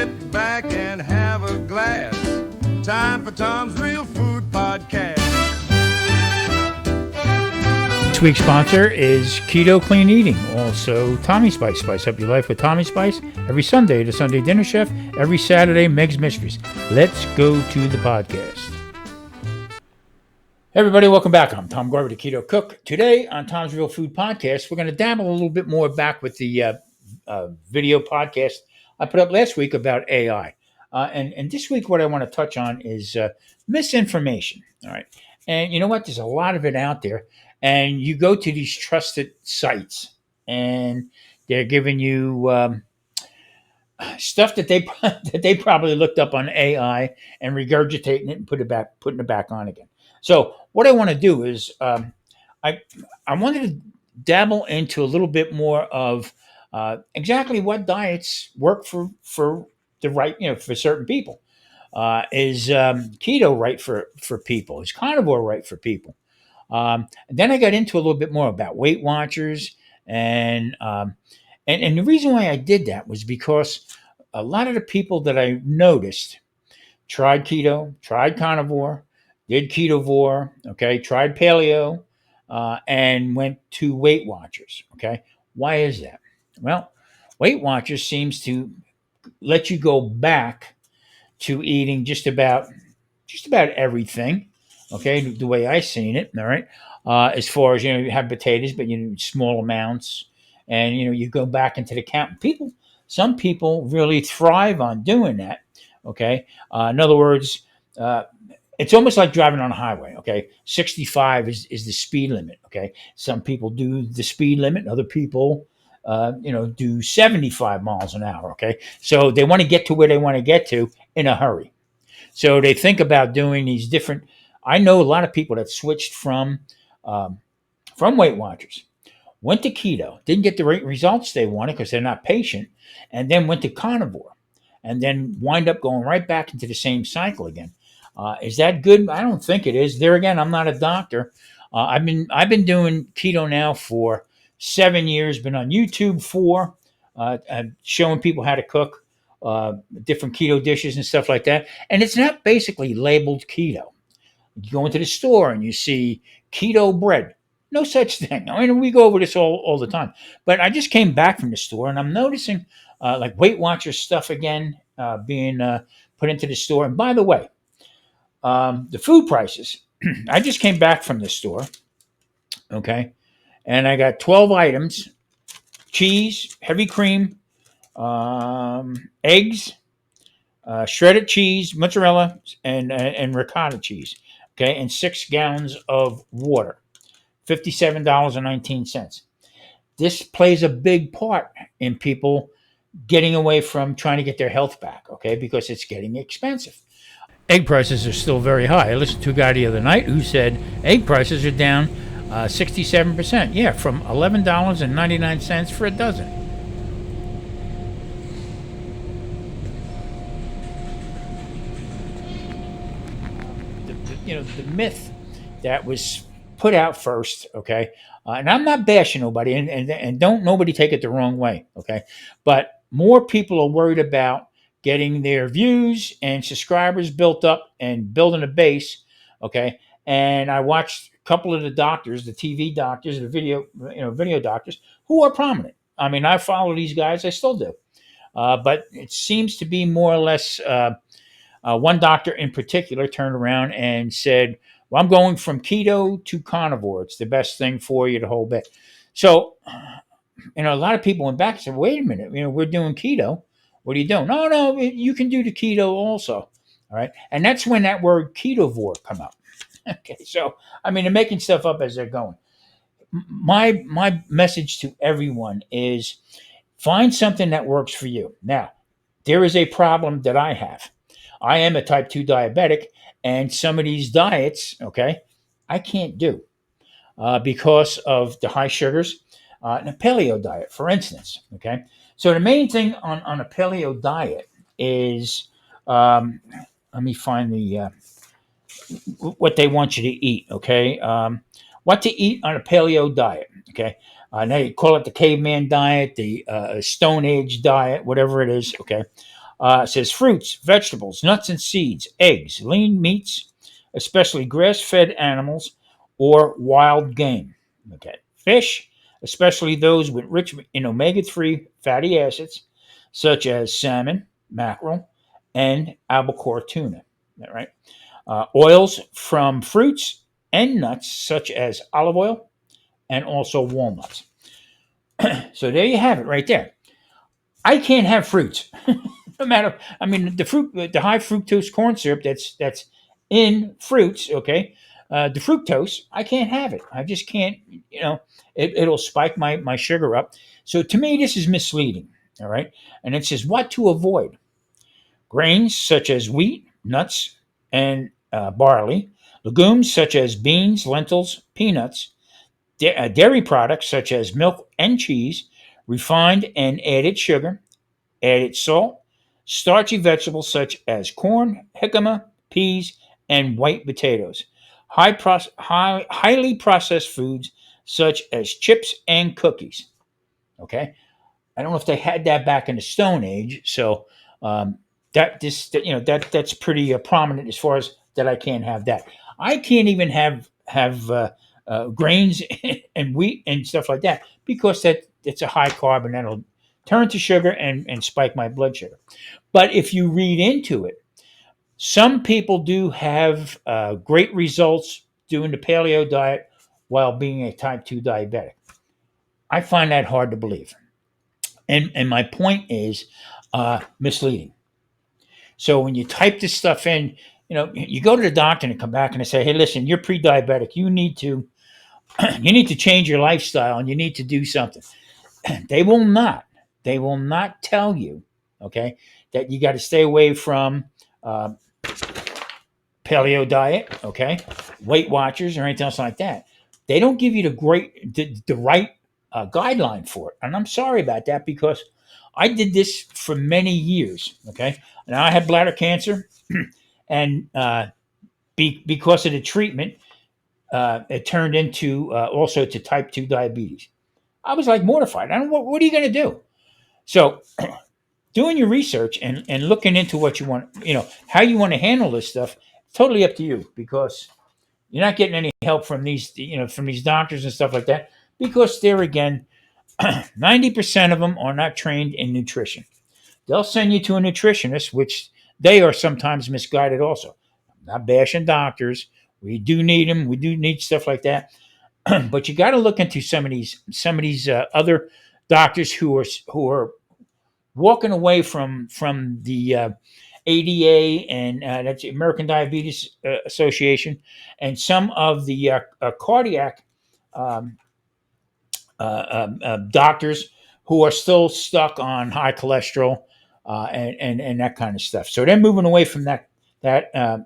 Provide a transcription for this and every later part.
sit back and have a glass. Time for Tom's Real Food Podcast. This week's sponsor is Keto Clean Eating, also Tommy Spice. Spice up your life with Tommy Spice. Every Sunday, the Sunday Dinner Chef. Every Saturday, Meg's Mysteries. Let's go to the podcast. Hey everybody, welcome back. I'm Tom Garber, the Keto Cook. Today on Tom's Real Food Podcast, we're going to dabble a little bit more back with the video podcast I put up last week about AI. And this week, what I want to touch on is misinformation. All right. And you know what? There's a lot of it out there. And you go to these trusted sites and they're giving you stuff that they probably looked up on AI and regurgitating it and putting it back on again. So what I want to do is I wanted to dabble into a little bit more of exactly what diets work for the right, for certain people. Is keto right for people? Is carnivore right for people? Then I got into a little bit more about Weight Watchers, and the reason why I did that was because a lot of the people that I noticed tried keto, tried carnivore, did ketovore, okay, tried paleo, and went to Weight Watchers. Okay, why is that? Well, Weight Watchers seems to let you go back to eating just about everything. Okay, the way I seen it. All right, as far as you have potatoes, but small amounts, and you go back into the count. Some people really thrive on doing that. Okay, in other words, it's almost like driving on a highway. Okay, 65 is the speed limit. Okay, some people do the speed limit, other people do 75 miles an hour. Okay, so they want to get to where they want to get to in a hurry. So they think about doing these different. I know a lot of people that switched from Weight Watchers, went to keto, didn't get the results they wanted because they're not patient, and then went to carnivore, and then wind up going right back into the same cycle again. Is that good? I don't think it is. There again, I'm not a doctor. I've been doing keto now for 7 years. Been on YouTube for showing people how to cook different keto dishes and stuff like that. And it's not basically labeled keto. You go into the store and you see keto bread. No such thing. I mean, we go over this all the time. But I just came back from the store and I'm noticing like Weight Watchers stuff again being put into the store. And by the way, the food prices. I just came back from the store. Okay. And I got 12 items: cheese, heavy cream, eggs, shredded cheese, mozzarella, and ricotta cheese. Okay, and 6 gallons of water, $57.19. This plays a big part in people getting away from trying to get their health back. Okay, because it's getting expensive. Egg prices are still very high. I listened to a guy the other night who said egg prices are down 67%. Yeah, from $11.99 for a dozen. The myth that was put out first, okay, and I'm not bashing nobody, and don't nobody take it the wrong way, okay, but more people are worried about getting their views and subscribers built up and building a base, okay, and I watched a couple of the doctors, the TV doctors, the video doctors, who are prominent. I mean, I follow these guys, I still do, but it seems to be more or less. One doctor in particular turned around and said, well, I'm going from keto to carnivore. It's the best thing for you, the whole bit. So, a lot of people went back and said, wait a minute, we're doing keto. What are you doing? No, you can do the keto also. All right. And that's when that word ketovore come up. Okay. So, they're making stuff up as they're going. My message to everyone is find something that works for you. Now, there is a problem that I have. I am a type 2 diabetic, and some of these diets, okay, I can't do because of the high sugars. And a paleo diet, for instance, okay. So the main thing on a paleo diet is, let me find what they want you to eat, okay. What to eat on a paleo diet, okay. Now you call it the caveman diet, the Stone Age diet, whatever it is, okay. It says fruits, vegetables, nuts and seeds, eggs, lean meats, especially grass-fed animals or wild game. Okay, fish, especially those with rich in omega-3 fatty acids, such as salmon, mackerel, and albacore tuna. All right. Oils from fruits and nuts, such as olive oil and also walnuts. So there you have it, right there. I can't have fruits, no matter. I mean, the high fructose corn syrup that's in fruits. Okay, the fructose, I can't have it. I just can't. It'll spike my sugar up. So to me, this is misleading. All right, and it says what to avoid: grains such as wheat, nuts, and barley; legumes such as beans, lentils, peanuts; dairy products such as milk and cheese; refined and added sugar, added salt; starchy vegetables such as corn, jicama, peas, and white potatoes; highly processed foods such as chips and cookies. Okay, I don't know if they had that back in the Stone Age, so um, that's pretty prominent as far as that I can't have that. I can't even have grains and wheat and stuff like that because it's a high carb and that'll turn to sugar and spike my blood sugar. But if you read into it, some people do have great results doing the paleo diet while being a type 2 diabetic. I find that hard to believe. And my point is misleading. So when you type this stuff in, you go to the doctor and come back and they say, "Hey, listen, you're pre-diabetic. You need to you need to change your lifestyle and you need to do something." They will not. They will not tell you, okay, that you got to stay away from uh, paleo diet, okay, Weight Watchers or anything else like that. They don't give you the right guideline for it, and I'm sorry about that because I did this for many years. Okay, now I had bladder cancer, and because of the treatment, it turned into also to type 2 diabetes. I was like mortified. I don't. What are you going to do? So doing your research and looking into what you want, how you want to handle this stuff, totally up to you because you're not getting any help from these doctors and stuff like that because there again, 90% of them are not trained in nutrition. They'll send you to a nutritionist, which they are sometimes misguided also. I'm not bashing doctors. We do need them. We do need stuff like that. But you got to look into some of these other doctors who are walking away from the ADA and that's the American Diabetes Association, and some of the cardiac um, doctors who are still stuck on high cholesterol and that kind of stuff. So they're moving away from that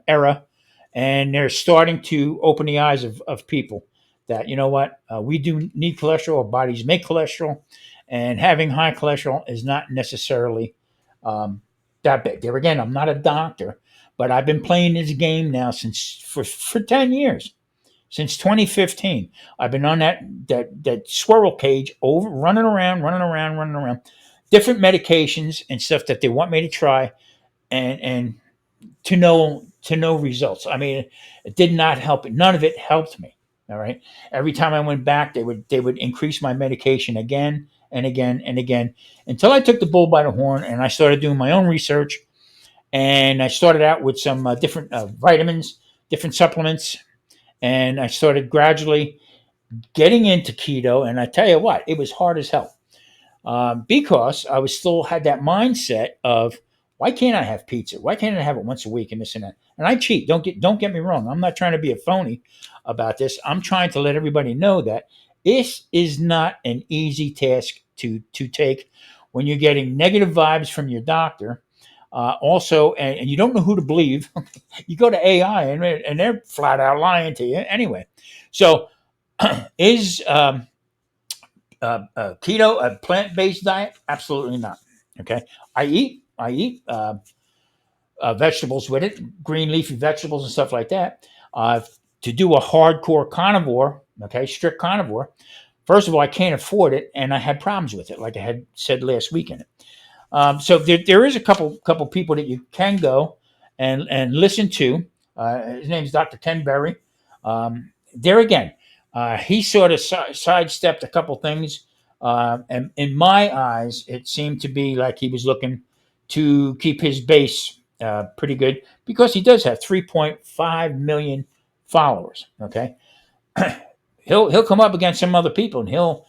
era, and they're starting to open the eyes of people that you know what we do need cholesterol. Our bodies make cholesterol, and having high cholesterol is not necessarily um, that big. There again, I'm not a doctor, but I've been playing this game now for 10 years. Since 2015, I've been on that squirrel cage over running around, running around, different medications and stuff that they want me to try, and to no results. I mean, it did not help. None of it helped me. All right. Every time I went back, they would increase my medication again and again and again until I took the bull by the horn and I started doing my own research. And I started out with some different vitamins, different supplements, and I started gradually getting into keto. And I tell you what, it was hard as hell because I was still had that mindset of why can't I have pizza? Why can't I have it once a week and this and that? And I cheat. Don't get me wrong. I'm not trying to be a phony about this. I'm trying to let everybody know that this is not an easy task to take when you're getting negative vibes from your doctor. Also, and you don't know who to believe. You go to AI and they're flat out lying to you anyway. So, is keto a plant-based diet? Absolutely not. Okay, I eat vegetables with it, green leafy vegetables and stuff like that. To do a hardcore carnivore, okay, strict carnivore. First of all, I can't afford it, and I had problems with it, like I had said last weekend. So there is a couple people that you can go and listen to. His name is Dr. Ken Berry. There again, he sort of sidestepped a couple things, and in my eyes, it seemed to be like he was looking to keep his base pretty good because he does have 3.5 million followers. Okay, he'll come up against some other people and he'll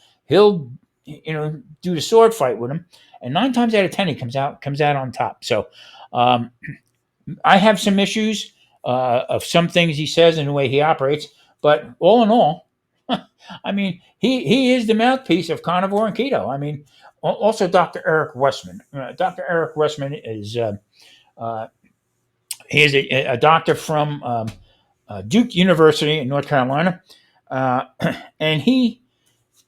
do the sword fight with him, and 9 times out of 10 he comes out on top. So um, I have some issues of some things he says and the way he operates, but all in all, I mean, he is the mouthpiece of carnivore and keto. I mean, also Dr. Eric Westman. Dr. Eric Westman is uh, he is a doctor from Duke University in North Carolina, uh, and he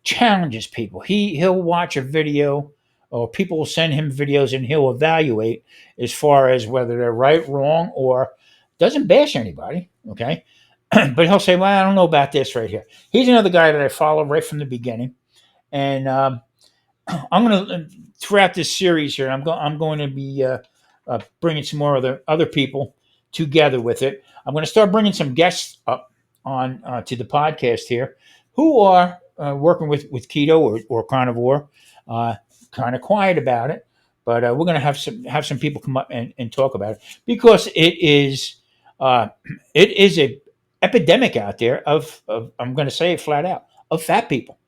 challenges people. He'll watch a video, or people will send him videos, and he'll evaluate as far as whether they're right, wrong, or doesn't bash anybody. Okay, but he'll say, "Well, I don't know about this right here." He's another guy that I follow right from the beginning, and I'm going to throughout this series here. I'm going to be bringing some more other people together with it. I'm going to start bringing some guests up on to the podcast here who are working with keto or carnivore. Kind of quiet about it, but we're going to have some people come up and talk about it because it is a epidemic out there of I'm going to say it flat out, of fat people.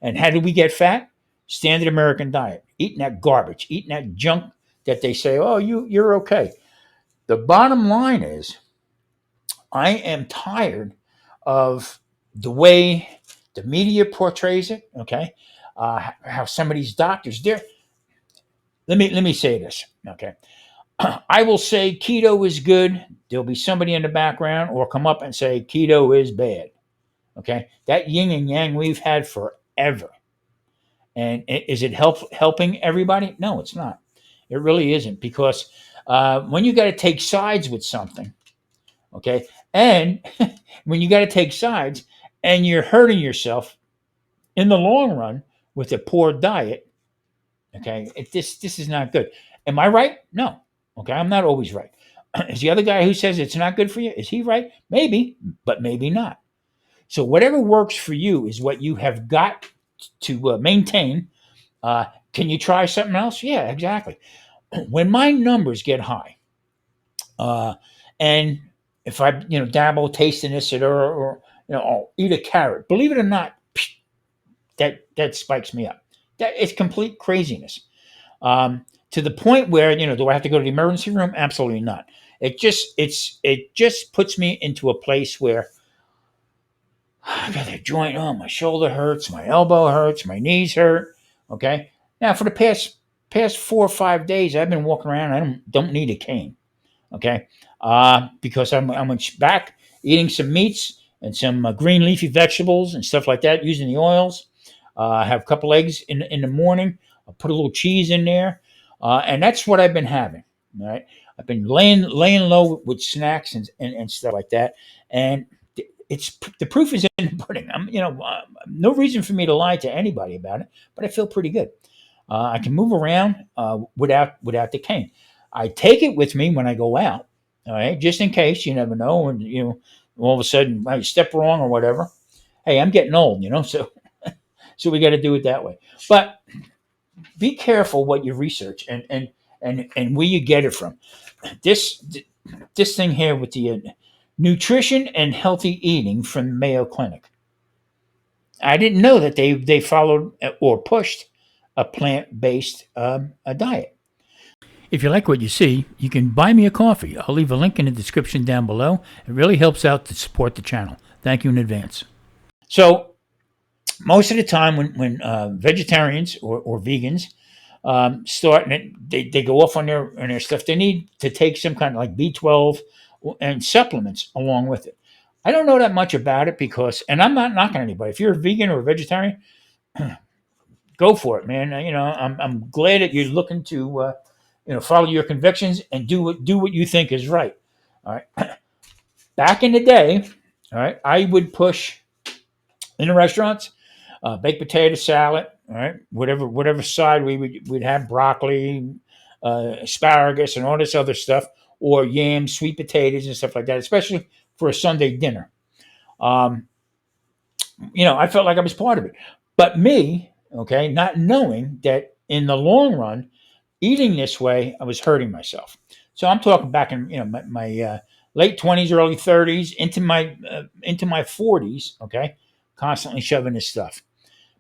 And how do we get fat? Standard American diet, eating that garbage, eating that junk that they say, oh, you're okay. The bottom line is, I am tired of the way the media portrays it. Okay, how some of these doctors there. Let me say this. Okay, I will say keto is good. There'll be somebody in the background or come up and say keto is bad. Okay, that yin and yang we've had forever. And is it helping everybody? No, it's not. It really isn't because when you got to take sides with something, okay, and when you got to take sides and you're hurting yourself in the long run with a poor diet, okay, this is not good. Am I right? No. Okay, I'm not always right. Is the other guy who says it's not good for you? Is he right? Maybe, but maybe not. So whatever works for you is what you have got to maintain. Can you try something else? Yeah, exactly. When my numbers get high, uh, and if I dabble, tasting this or I'll eat a carrot. Believe it or not, that spikes me up. That it's complete craziness. To the point where do I have to go to the emergency room? Absolutely not. It just puts me into a place where I got that joint. Oh, my shoulder hurts, my elbow hurts, my knees hurt. Okay. Now for the past 4 or 5 days, I've been walking around. I don't need a cane. Okay, because I'm back eating some meats and some green leafy vegetables and stuff like that, using the oils. I have a couple eggs in the morning. I'll put a little cheese in there, and that's what I've been having. All right, I've been laying low with snacks and stuff like that, and it's the proof is in the pudding. No reason for me to lie to anybody about it, but I feel pretty good. I can move around without the cane. I take it with me when I go out, all right, just in case. You never know, and all of a sudden I step wrong or whatever. Hey, I'm getting old, so we got to do it that way. But be careful what you research and where you get it from. This this thing here with the nutrition and healthy eating from the Mayo Clinic. I didn't know that they followed or pushed a plant based a diet. If you like what you see, you can buy me a coffee. I'll leave a link in the description down below. It really helps out to support the channel. Thank you in advance. So most of the time when vegetarians or vegans start and they go off on their stuff, they need to take some kind of like B12 and supplements along with it. I don't know that much about it because, and I'm not knocking anybody. If you're a vegan or a vegetarian, go for it, man. I'm glad that you're looking to follow your convictions and do what you think is right. All right. Back in the day, all right, I would push in the restaurants, baked potato salad, all right, whatever side we'd have broccoli, asparagus and all this other stuff, or yams, sweet potatoes, and stuff like that, especially for a Sunday dinner. Um, I felt like I was part of it. But me, okay, not knowing that in the long run, eating this way, I was hurting myself. So I'm talking back in my late 20s, early 30s, into my 40s. Okay, constantly shoving this stuff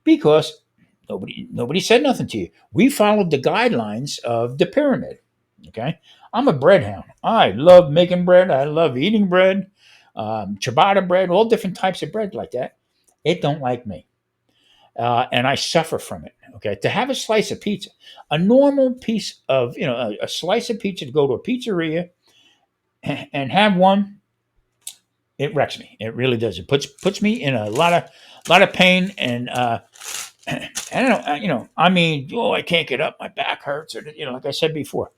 because nobody said nothing to you. We followed the guidelines of the pyramid. Okay, I'm a bread hound. I love making bread. I love eating bread, ciabatta bread, all different types of bread like that. It don't like me, and I suffer from it. Okay, to have a slice of pizza, a normal piece of a slice of pizza, to go to a pizzeria and have one, it wrecks me. It really does. It puts me in a lot of pain, and I don't know. I mean, I can't get up. My back hurts, or like I said before.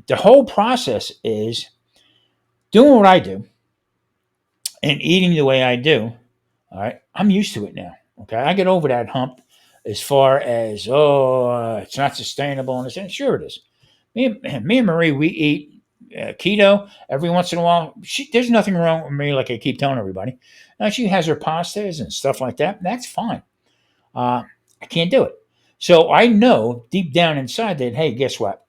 The whole process is doing what I do and eating the way I do. All right, I'm used to it now. Okay, I get over that hump as far as it's not sustainable, and sure it is. Me and Marie, we eat keto every once in a while. There's nothing wrong with me, like I keep telling everybody. She has her pastas and stuff like that. That's fine. I can't do it. So I know deep down inside that, hey, guess what?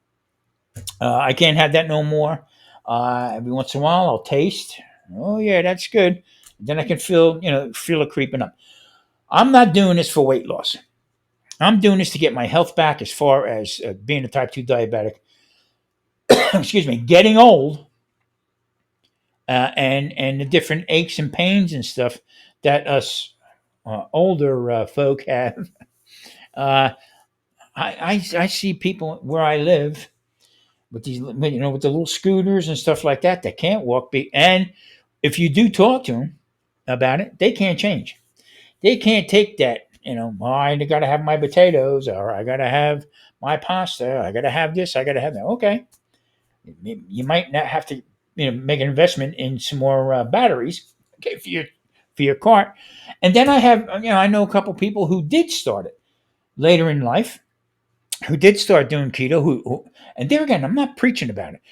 I can't have that no more. Every once in a while, I'll taste. Oh yeah, that's good. Then I can feel it creeping up. I'm not doing this for weight loss. I'm doing this to get my health back as far as being a type 2 diabetic. Excuse me, getting old, and the different aches and pains and stuff that us older folk have. Uh, I see people where I live with these, with the little scooters and stuff like that can't walk. And if you do talk to them about it, they can't change. They can't take that. Well, I got to have my potatoes, or I got to have my pasta. I got to have this. I got to have that. Okay, you might not have to, make an investment in some more batteries, okay, for your cart. And then I know a couple people who did start it later in life, who did start doing keto, and there again, I'm not preaching about it.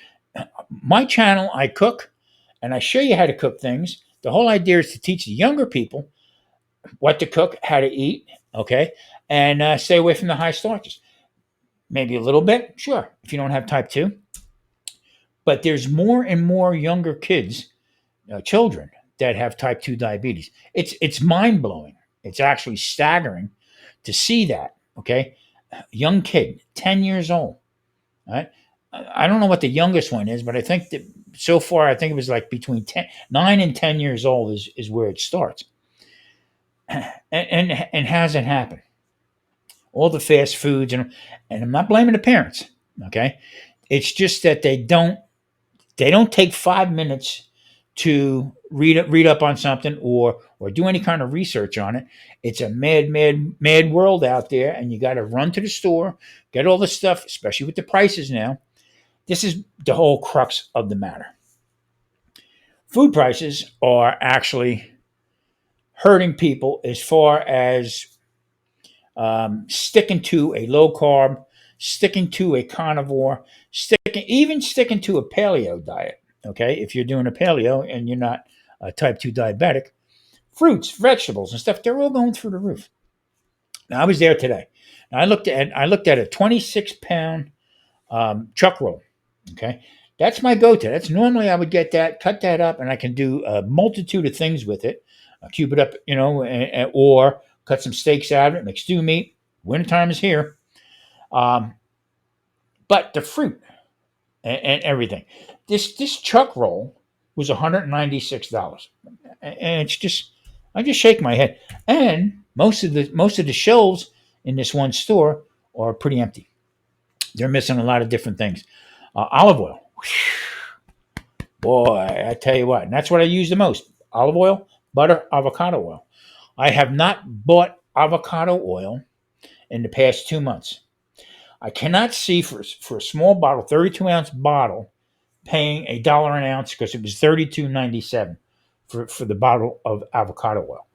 My channel, I cook, and I show you how to cook things. The whole idea is to teach the younger people what to cook, how to eat, okay, and stay away from the high starches. Maybe a little bit, sure, if you don't have type 2. But there's more and more younger kids, children, that have type 2 diabetes. It's mind blowing. It's actually staggering to see that. Okay, young kid, 10 years old. Right? I don't know what the youngest one is, but I think that so far, I think it was like between 9 and 10 years old is where it starts. And hasn't happened. All the fast foods, and I'm not blaming the parents. Okay, it's just that they don't take 5 minutes to read up on something, or do any kind of research on it. It's a mad world out there, and you got to run to the store, get all the stuff, especially with the prices now. This is the whole crux of the matter. Food prices are actually hurting people as far as sticking to a low carb, sticking to a carnivore, sticking to a paleo diet. Okay, if you're doing a paleo and you're not a type 2 diabetic, fruits, vegetables, and stuff, they're all going through the roof. Now I was there today. Now, I looked at a 26-pound chuck roll. Okay, that's my go-to. That's normally I would get that, cut that up, and I can do a multitude of things with it. Cube it up, or cut some steaks out of it, make stew meat. Wintertime is here. But the fruit and everything. This chuck roll was $196, and it's just, I just shake my head. And most of the shelves in this one store are pretty empty. They're missing a lot of different things. Olive oil, boy, I tell you what, and that's what I use the most: olive oil, butter, avocado oil. I have not bought avocado oil in the past 2 months. I cannot see for a small bottle, 32-ounce bottle, paying $1 an ounce, because it was $32.97 for the bottle of avocado oil.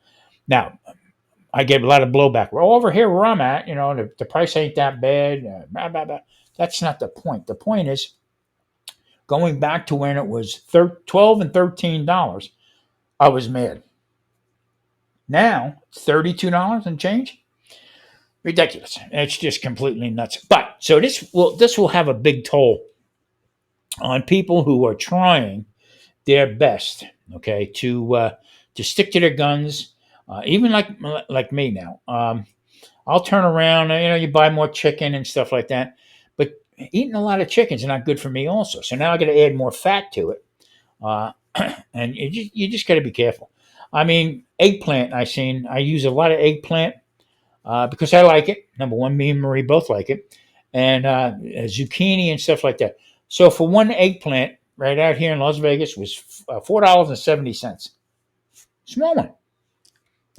Now, I get a lot of blowback. Well, over here where I'm at, the price ain't that bad. Blah, blah, blah. That's not the point. The point is going back to when it was $12 and $13. I was mad. Now it's $32 and change. Ridiculous. It's just completely nuts. But so this will have a big toll on people who are trying their best, okay, to stick to their guns. Even like me now. I'll turn around. You buy more chicken and stuff like that. But eating a lot of chicken is not good for me, also. So now I got to add more fat to it, and you just got to be careful. I mean, eggplant. I use a lot of eggplant because I like it. Number one, me and Marie both like it, and zucchini and stuff like that. So for one eggplant, right out here in Las Vegas, was $4.70. Small one.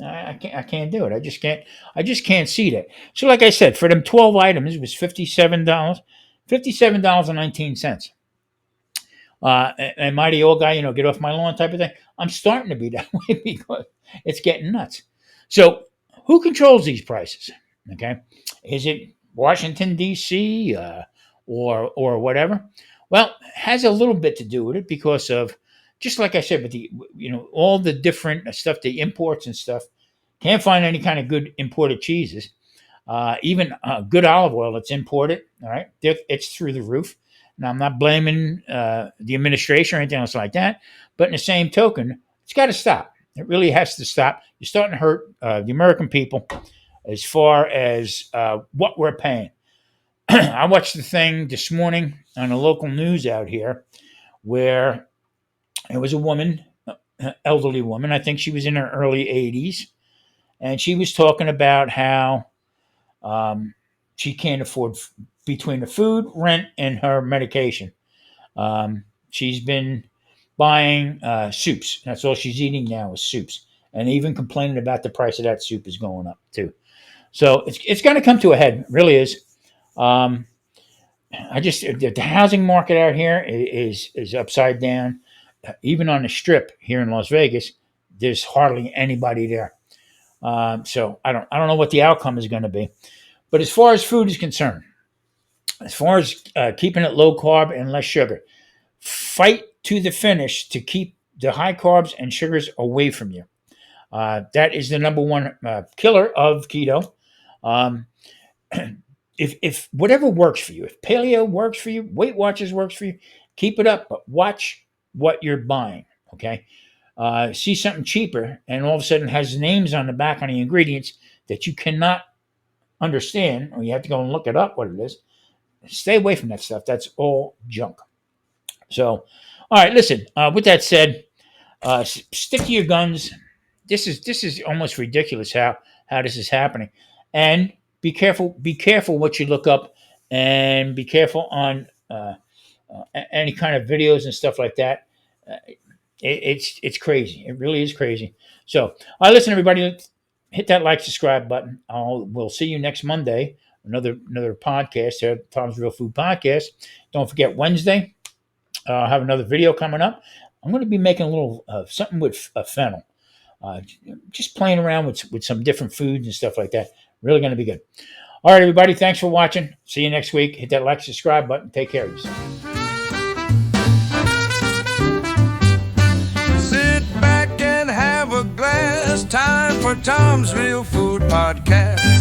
I can't do it. I just can't see that. So like I said, for them 12 items, it was $57, $57.19. Am I the old guy, get off my lawn type of thing? I'm starting to be that way because it's getting nuts. So who controls these prices? Okay, is it Washington D.C. Or whatever? Well, it has a little bit to do with it because of, just like I said, with the all the different stuff, the imports and stuff. Can't find any kind of good imported cheeses. Even good olive oil that's imported. All right, it's through the roof. Now, I'm not blaming the administration or anything else like that, but in the same token, it's got to stop. It really has to stop. You're starting to hurt the American people as far as what we're paying. I watched the thing this morning on the local news out here where it was a woman, elderly woman. I think she was in her early 80s, and she was talking about how she can't afford between the food, rent, and her medication. She's been buying soups. That's all she's eating now is soups, and even complaining about the price of that soup is going up too. So it's going to come to a head. It really is. The housing market out here is upside down. Even on the strip here in Las Vegas, there's hardly anybody there. So I don't know what the outcome is going to be. But as far as food is concerned, as far as keeping it low carb and less sugar, fight to the finish to keep the high carbs and sugars away from you. That is the number one killer of keto. If whatever works for you, if paleo works for you, Weight Watchers works for you, keep it up. But watch what you're buying. Okay, see something cheaper, and all of a sudden has names on the back on the ingredients that you cannot understand, or you have to go and look it up what it is. Stay away from that stuff. That's all junk. So, all right, listen. With that said, stick to your guns. This is almost ridiculous how this is happening, and be careful. Be careful what you look up, and be careful on any kind of videos and stuff like that. It's crazy. It really is crazy. So, all right, listen, everybody. Hit that like, subscribe button. We'll see you next Monday. Another podcast here, Tom's Real Food Podcast. Don't forget Wednesday. I'll have another video coming up. I'm going to be making a little something with fennel. Just playing around with some different foods and stuff like that. Really going to be good. All right, everybody. Thanks for watching. See you next week. Hit that like, subscribe button. Take care of yourself. Sit back and have a glass. Time for Tom's Real Food Podcast.